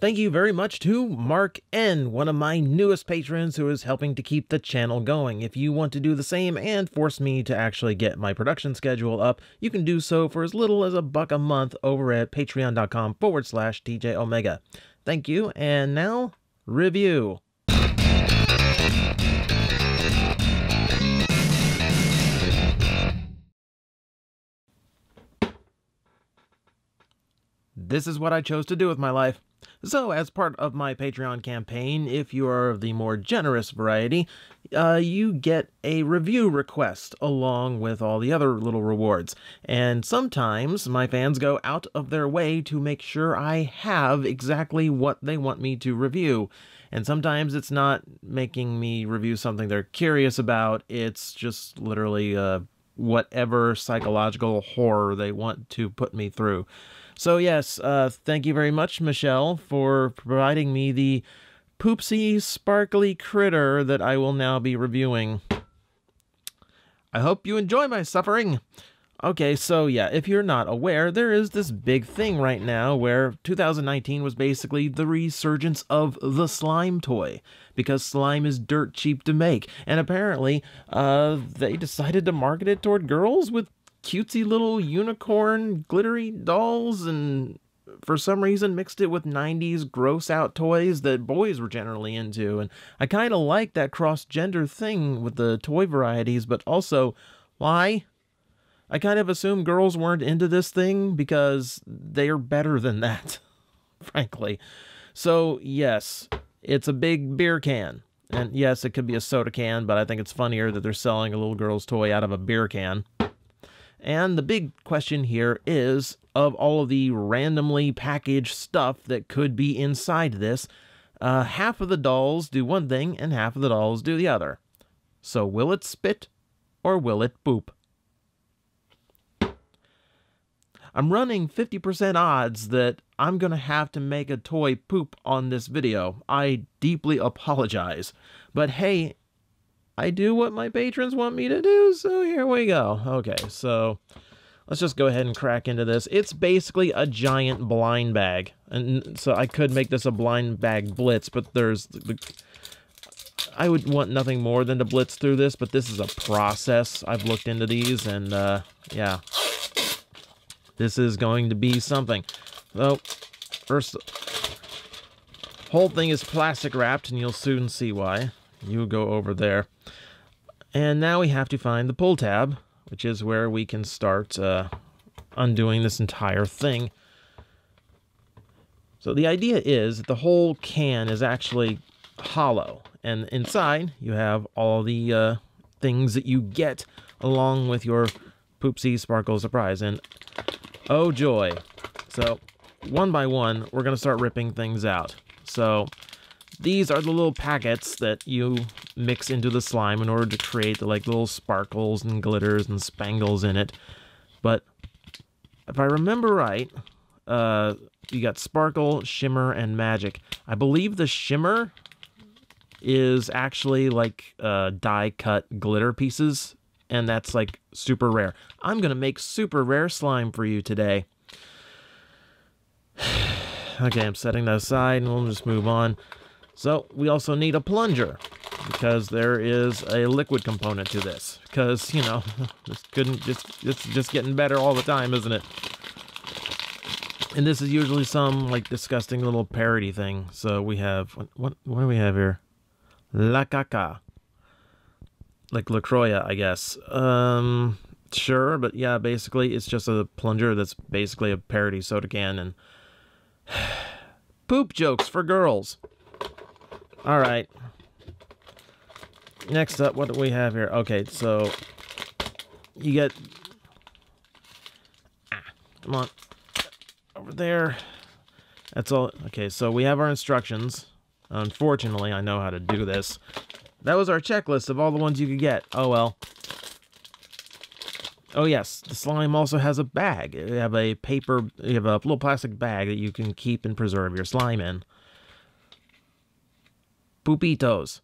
Thank you very much to Mark N., one of my newest patrons who is helping to keep the channel going. If you want to do the same and force me to actually get my production schedule up, you can do so for as little as $1 a month over at patreon.com/TJOmega. Thank you, and now, review. This is what I chose to do with my life. So, as part of my Patreon campaign, if you are of the more generous variety, you get a review request along with all the other little rewards. And sometimes my fans go out of their way to make sure I have exactly what they want me to review. And sometimes it's not making me review something they're curious about, it's just literally whatever psychological horror they want to put me through. So yes, thank you very much, Michelle, for providing me the Poopsie sparkly critter that I will now be reviewing. I hope you enjoy my suffering. Okay, so yeah, if you're not aware, there is this big thing right now where 2019 was basically the resurgence of the slime toy, because slime is dirt cheap to make, and apparently they decided to market it toward girls with cutesy little unicorn glittery dolls, and for some reason mixed it with 90s gross out toys that boys were generally into. And I kind of like that cross-gender thing with the toy varieties, but also, why? I kind of assume girls weren't into this thing because they're better than that, frankly. So yes, it's a big beer can. And yes, it could be a soda can, but I think it's funnier that they're selling a little girl's toy out of a beer can. And the big question here is, of all of the randomly packaged stuff that could be inside this, half of the dolls do one thing and half of the dolls do the other. So will it spit or will it poop? I'm running 50% odds that I'm going to have to make a toy poop on this video. I deeply apologize. But hey, I do what my patrons want me to do, so here we go. Okay, so let's just go ahead and crack into this. It's basically a giant blind bag. And so I could make this a blind bag blitz, but I would want nothing more than to blitz through this, but this is a process. I've looked into these, and yeah. This is going to be something. So, first, whole thing is plastic wrapped, and you'll soon see why. You go over there. And now we have to find the pull tab, which is where we can start undoing this entire thing. So the idea is that the whole can is actually hollow, and inside you have all the things that you get along with your Poopsie Sparkle Surprise. And oh joy. So one by one, we're going to start ripping things out. So these are the little packets that you mix into the slime in order to create the little sparkles and glitters and spangles in it. But if I remember right, you got sparkle, shimmer, and magic. I believe the shimmer is actually like die-cut glitter pieces, and that's like super rare. I'm gonna make super rare slime for you today. Okay, I'm setting that aside, and we'll just move on. So we also need a plunger, because there is a liquid component to this. Because, you know, it's just getting better all the time, isn't it? And this is usually some like disgusting little parody thing. So we have, what do we have here? La caca. Like LaCroix, I guess. Sure, but yeah, basically it's just a plunger that's basically a parody soda can. And poop jokes for girls. Alright. Next up, what do we have here? Okay, so you get... come on. Over there. That's all. Okay, so we have our instructions. Unfortunately, I know how to do this. That was our checklist of all the ones you could get. Oh well. Oh yes, the slime also has a bag. You have a little plastic bag that you can keep and preserve your slime in. Poopitos.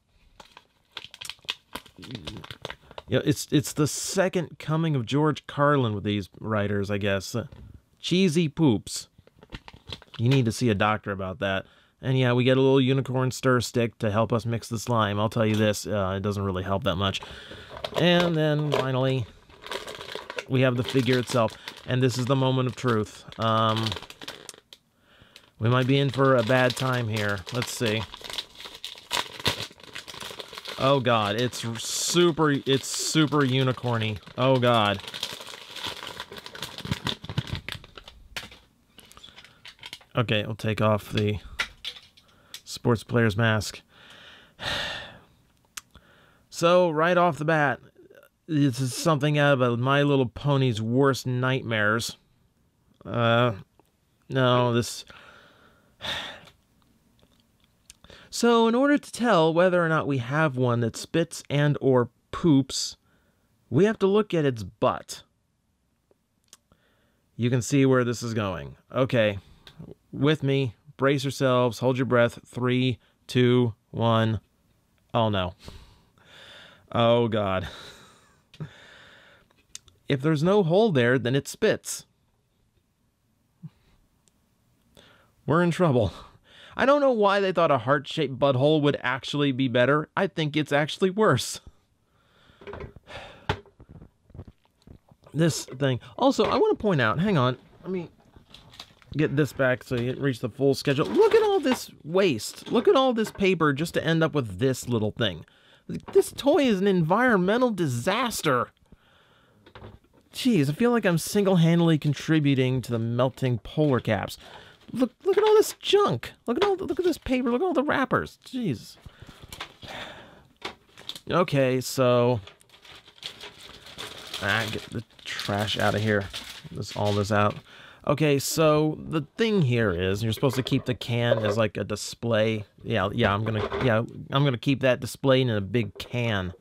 You know, it's the second coming of George Carlin with these writers, I guess. Cheesy poops. You need to see a doctor about that. And yeah, we get a little unicorn stir stick to help us mix the slime. I'll tell you this, it doesn't really help that much. And then finally, we have the figure itself. And this is the moment of truth. We might be in for a bad time here. Let's see. Oh god, it's super unicorny. Oh god. Okay, we'll take off the sports player's mask. So, right off the bat, this is something out of My Little Pony's worst nightmares. No, this... So, in order to tell whether or not we have one that spits and or poops, we have to look at its butt. You can see where this is going. Okay, with me, brace yourselves, hold your breath. 3, 2, 1. Oh no. Oh god. If there's no hole there, then it spits. We're in trouble. I don't know why they thought a heart-shaped butthole would actually be better. I think it's actually worse. This thing. Also, I want to point out, hang on, let me get this back so you reach the full schedule. Look at all this waste. Look at all this paper just to end up with this little thing. This toy is an environmental disaster. Jeez, I feel like I'm single-handedly contributing to the melting polar caps. Look at all this junk. Look at this paper. Look at all the wrappers. Jeez. Okay, so get the trash out of here. All this out. Okay, so the thing here is you're supposed to keep the can as like a display. Yeah, I'm gonna keep that displayed in a big can.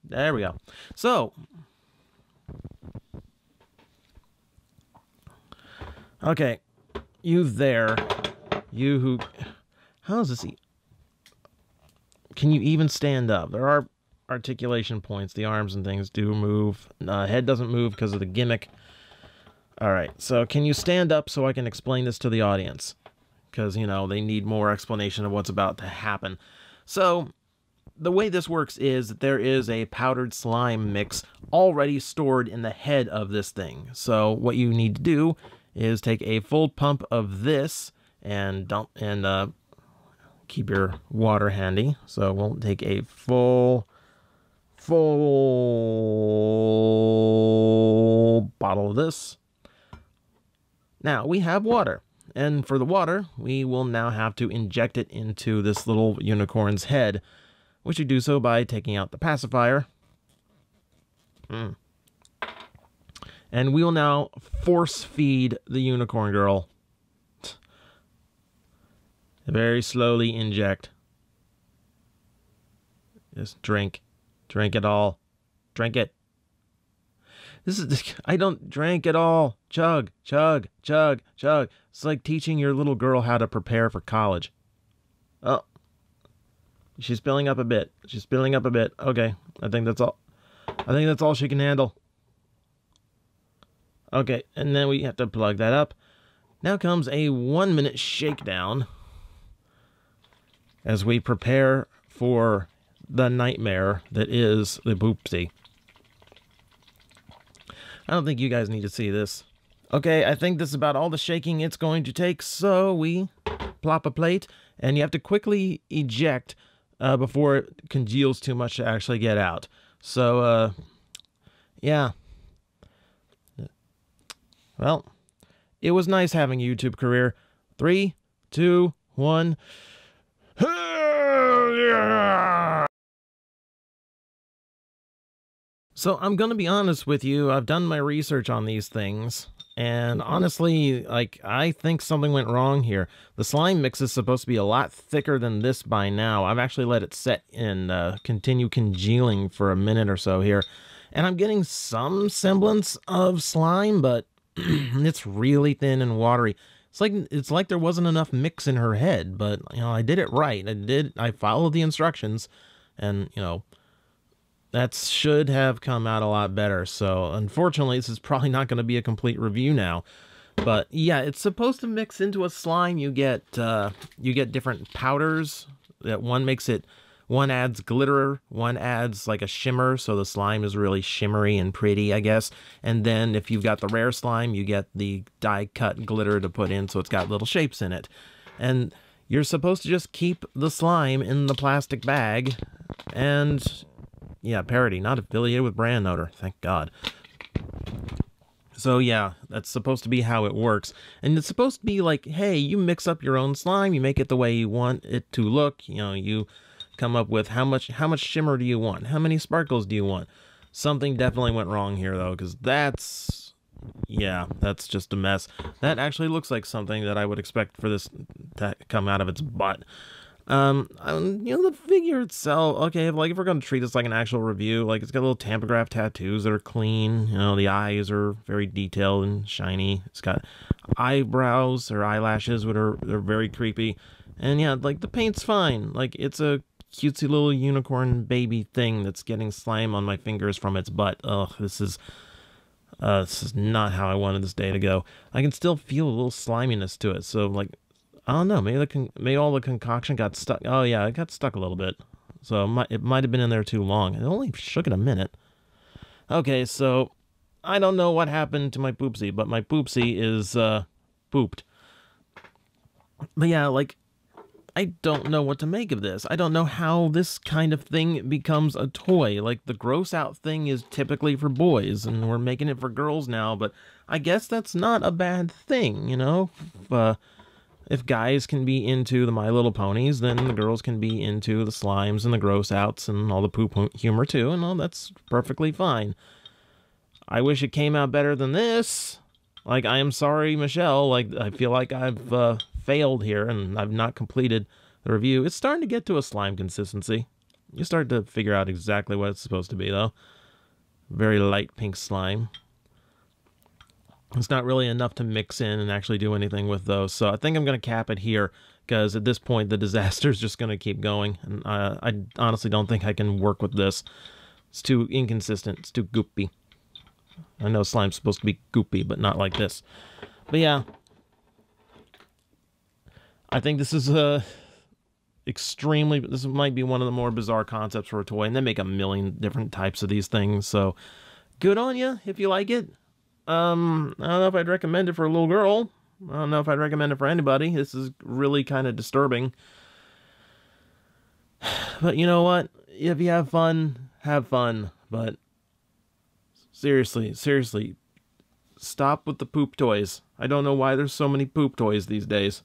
There we go. So okay, you there, you who, how does this can you even stand up? There are articulation points, the arms and things do move, head doesn't move because of the gimmick. Alright, so can you stand up so I can explain this to the audience? Because, you know, they need more explanation of what's about to happen. So, the way this works is that there is a powdered slime mix already stored in the head of this thing. So, what you need to do is take a full pump of this and keep your water handy. So we'll take a full bottle of this. Now we have water, and for the water we will now have to inject it into this little unicorn's head, which you do so by taking out the pacifier. And we will now force feed the unicorn girl. Very slowly inject. Just drink. Drink it all. Drink it. I don't drink it all. Chug, chug, chug, chug. It's like teaching your little girl how to prepare for college. Oh. She's spilling up a bit. She's spilling up a bit. Okay. I think that's all. I think that's all she can handle. Okay, and then we have to plug that up. Now comes a 1-minute shakedown as we prepare for the nightmare that is the Poopsie. I don't think you guys need to see this. Okay, I think this is about all the shaking it's going to take, so we plop a plate, and you have to quickly eject before it congeals too much to actually get out. So, yeah. Well, it was nice having a YouTube career. 3, 2, 1. So I'm going to be honest with you. I've done my research on these things, and honestly, like, I think something went wrong here. The slime mix is supposed to be a lot thicker than this by now. I've actually let it set and continue congealing for a minute or so here, and I'm getting some semblance of slime, but it's really thin and watery. It's like there wasn't enough mix in her head, but you know, I did it right. I followed the instructions, and you know, that should have come out a lot better. So unfortunately, this is probably not going to be a complete review now. But yeah, it's supposed to mix into a slime. You get different powders. That one adds glitter, one adds like a shimmer, so the slime is really shimmery and pretty, I guess. And then if you've got the rare slime, you get the die cut glitter to put in, so it's got little shapes in it. And you're supposed to just keep the slime in the plastic bag. And yeah, parody, not affiliated with brand odor, thank God. So yeah, that's supposed to be how it works. And it's supposed to be like, hey, you mix up your own slime, you make it the way you want it to look. You know, you come up with how much shimmer do you want? How many sparkles do you want? Something definitely went wrong here though, because that's just a mess. That actually looks like something that I would expect for this to come out of its butt. The figure itself, okay, like if we're going to treat this like an actual review, like it's got little tampograph tattoos that are clean, the eyes are very detailed and shiny, it's got eyebrows or eyelashes they're very creepy, and yeah, like the paint's fine, like it's a cutesy little unicorn baby thing that's getting slime on my fingers from its butt. Ugh, this is not how I wanted this day to go. I can still feel a little sliminess to it, so like, I don't know, maybe all the concoction got stuck. Oh yeah, it got stuck a little bit. So it might have been in there too long. It only shook it a minute. Okay, so I don't know what happened to my Poopsie, but my Poopsie is pooped. But yeah, like, I don't know what to make of this. I don't know how this kind of thing becomes a toy. Like, the gross out thing is typically for boys, and we're making it for girls now, but I guess that's not a bad thing, If guys can be into the My Little Ponies, then the girls can be into the slimes and the gross outs and all the poop humor too, and all that's perfectly fine. I wish it came out better than this. Like, I am sorry, Michelle. Like, I feel like I've failed here and I've not completed the review. It's starting to get to a slime consistency. You start to figure out exactly what it's supposed to be, though. Very light pink slime. It's not really enough to mix in and actually do anything with those. So I think I'm going to cap it here, because at this point the disaster is just going to keep going. And I honestly don't think I can work with this. It's too inconsistent. It's too goopy. I know slime's supposed to be goopy, but not like this. But yeah. I think this is this might be one of the more bizarre concepts for a toy. And they make a million different types of these things. So good on you if you like it. I don't know if I'd recommend it for a little girl. I don't know if I'd recommend it for anybody. This is really kind of disturbing. But you know what? If you have fun, have fun. But seriously, stop with the poop toys. I don't know why there's so many poop toys these days.